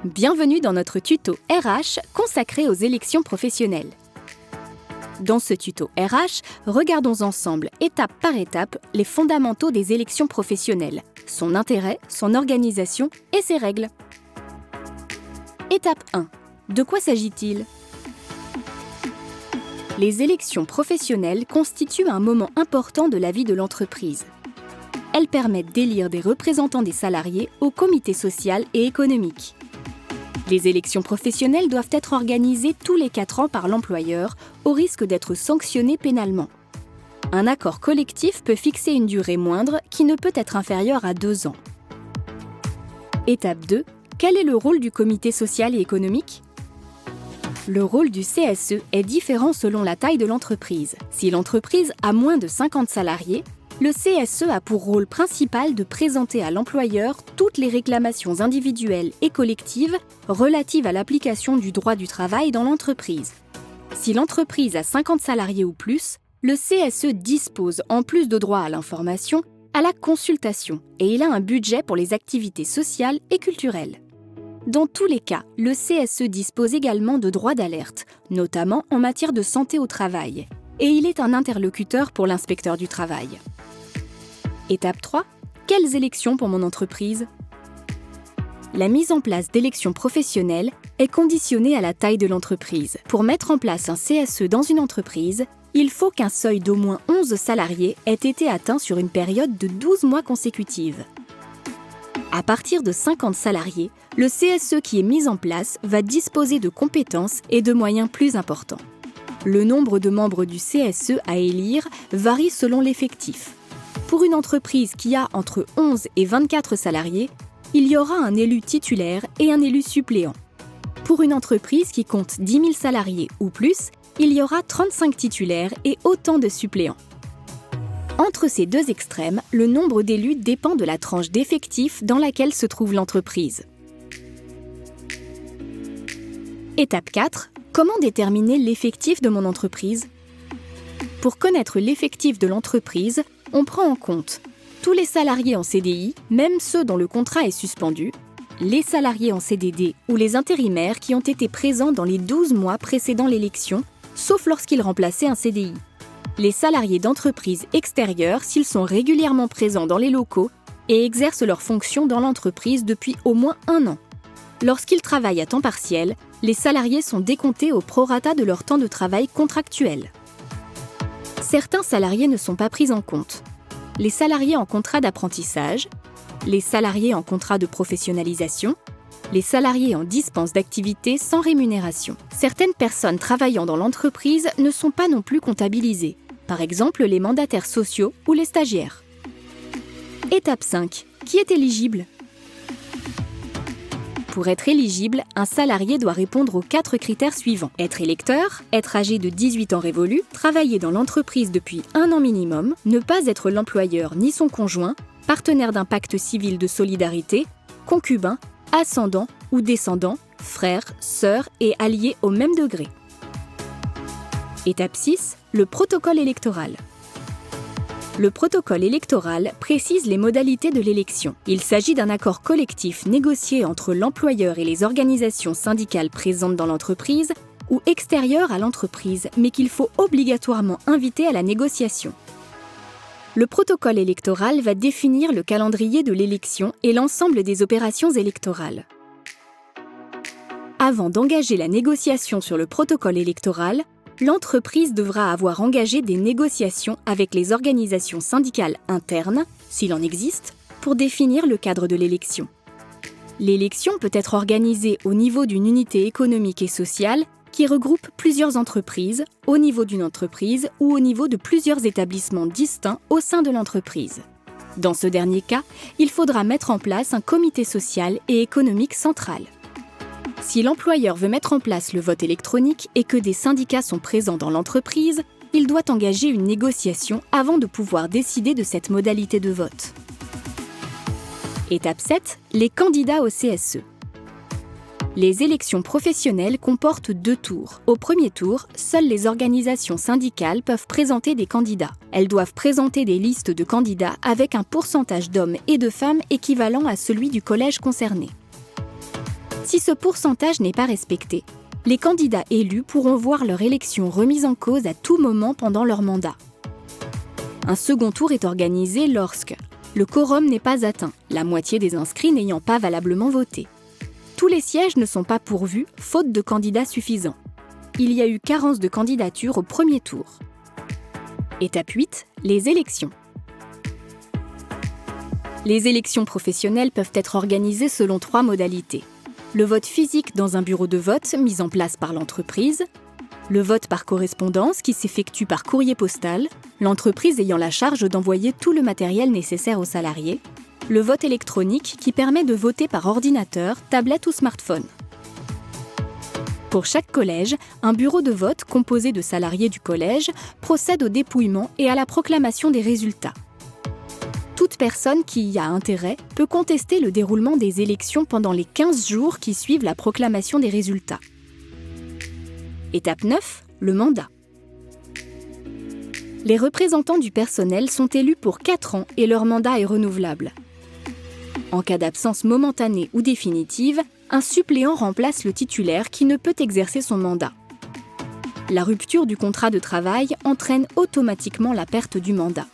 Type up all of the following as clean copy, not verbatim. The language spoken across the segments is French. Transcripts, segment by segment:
Bienvenue dans notre tuto RH consacré aux élections professionnelles. Dans ce tuto RH, regardons ensemble, étape par étape, les fondamentaux des élections professionnelles, son intérêt, son organisation et ses règles. Étape 1. De quoi s'agit-il ? Les élections professionnelles constituent un moment important de la vie de l'entreprise. Elles permettent d'élire des représentants des salariés au comité social et économique. Les élections professionnelles doivent être organisées tous les 4 ans par l'employeur, au risque d'être sanctionné pénalement. Un accord collectif peut fixer une durée moindre qui ne peut être inférieure à 2 ans. Étape 2. Quel est le rôle du comité social et économique ? Le rôle du CSE est différent selon la taille de l'entreprise. Si l'entreprise a moins de 50 salariés, le CSE a pour rôle principal de présenter à l'employeur toutes les réclamations individuelles et collectives relatives à l'application du droit du travail dans l'entreprise. Si l'entreprise a 50 salariés ou plus, le CSE dispose, en plus de droit à l'information, à la consultation et il a un budget pour les activités sociales et culturelles. Dans tous les cas, le CSE dispose également de droits d'alerte, notamment en matière de santé au travail, et il est un interlocuteur pour l'inspecteur du travail. Étape 3. Quelles élections pour mon entreprise ? La mise en place d'élections professionnelles est conditionnée à la taille de l'entreprise. Pour mettre en place un CSE dans une entreprise, il faut qu'un seuil d'au moins 11 salariés ait été atteint sur une période de 12 mois consécutive. À partir de 50 salariés, le CSE qui est mis en place va disposer de compétences et de moyens plus importants. Le nombre de membres du CSE à élire varie selon l'effectif. Pour une entreprise qui a entre 11 et 24 salariés, il y aura un élu titulaire et un élu suppléant. Pour une entreprise qui compte 10 000 salariés ou plus, il y aura 35 titulaires et autant de suppléants. Entre ces deux extrêmes, le nombre d'élus dépend de la tranche d'effectifs dans laquelle se trouve l'entreprise. Étape 4. Comment déterminer l'effectif de mon entreprise ? Pour connaître l'effectif de l'entreprise, on prend en compte tous les salariés en CDI, même ceux dont le contrat est suspendu, les salariés en CDD ou les intérimaires qui ont été présents dans les 12 mois précédant l'élection, sauf lorsqu'ils remplaçaient un CDI, les salariés d'entreprises extérieures s'ils sont régulièrement présents dans les locaux et exercent leurs fonctions dans l'entreprise depuis au moins 1 an. Lorsqu'ils travaillent à temps partiel, les salariés sont décomptés au prorata de leur temps de travail contractuel. Certains salariés ne sont pas pris en compte. Les salariés en contrat d'apprentissage, les salariés en contrat de professionnalisation, les salariés en dispense d'activité sans rémunération. Certaines personnes travaillant dans l'entreprise ne sont pas non plus comptabilisées, par exemple les mandataires sociaux ou les stagiaires. Étape 5. Qui est éligible ? Pour être éligible, un salarié doit répondre aux 4 critères suivants. Être électeur, être âgé de 18 ans révolus, travailler dans l'entreprise depuis 1 an minimum, ne pas être l'employeur ni son conjoint, partenaire d'un pacte civil de solidarité, concubin, ascendant ou descendant, frère, sœur et allié au même degré. Étape 6. Le protocole électoral. Le protocole électoral précise les modalités de l'élection. Il s'agit d'un accord collectif négocié entre l'employeur et les organisations syndicales présentes dans l'entreprise ou extérieures à l'entreprise, mais qu'il faut obligatoirement inviter à la négociation. Le protocole électoral va définir le calendrier de l'élection et l'ensemble des opérations électorales. Avant d'engager la négociation sur le protocole électoral, l'entreprise devra avoir engagé des négociations avec les organisations syndicales internes, s'il en existe, pour définir le cadre de l'élection. L'élection peut être organisée au niveau d'une unité économique et sociale qui regroupe plusieurs entreprises, au niveau d'une entreprise ou au niveau de plusieurs établissements distincts au sein de l'entreprise. Dans ce dernier cas, il faudra mettre en place un comité social et économique central. Si l'employeur veut mettre en place le vote électronique et que des syndicats sont présents dans l'entreprise, il doit engager une négociation avant de pouvoir décider de cette modalité de vote. Étape 7. Les candidats au CSE. Les élections professionnelles comportent 2 tours. Au premier tour, seules les organisations syndicales peuvent présenter des candidats. Elles doivent présenter des listes de candidats avec un pourcentage d'hommes et de femmes équivalent à celui du collège concerné. Si ce pourcentage n'est pas respecté, les candidats élus pourront voir leur élection remise en cause à tout moment pendant leur mandat. Un second tour est organisé lorsque le quorum n'est pas atteint, la moitié des inscrits n'ayant pas valablement voté. Tous les sièges ne sont pas pourvus, faute de candidats suffisants. Il y a eu carence de candidatures au premier tour. Étape 8, les élections. Les élections professionnelles peuvent être organisées selon 3 modalités. Le vote physique dans un bureau de vote mis en place par l'entreprise, le vote par correspondance qui s'effectue par courrier postal, l'entreprise ayant la charge d'envoyer tout le matériel nécessaire aux salariés, le vote électronique qui permet de voter par ordinateur, tablette ou smartphone. Pour chaque collège, un bureau de vote composé de salariés du collège procède au dépouillement et à la proclamation des résultats. Toute personne qui y a intérêt peut contester le déroulement des élections pendant les 15 jours qui suivent la proclamation des résultats. Étape 9, le mandat. Les représentants du personnel sont élus pour 4 ans et leur mandat est renouvelable. En cas d'absence momentanée ou définitive, un suppléant remplace le titulaire qui ne peut exercer son mandat. La rupture du contrat de travail entraîne automatiquement la perte du mandat.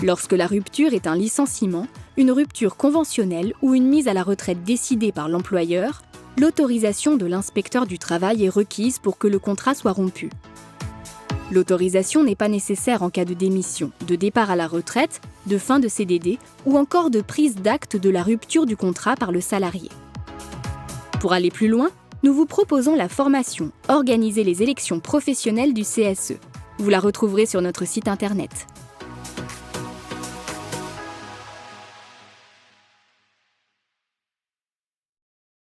Lorsque la rupture est un licenciement, une rupture conventionnelle ou une mise à la retraite décidée par l'employeur, l'autorisation de l'inspecteur du travail est requise pour que le contrat soit rompu. L'autorisation n'est pas nécessaire en cas de démission, de départ à la retraite, de fin de CDD ou encore de prise d'acte de la rupture du contrat par le salarié. Pour aller plus loin, nous vous proposons la formation « Organiser les élections professionnelles du CSE ». Vous la retrouverez sur notre site internet.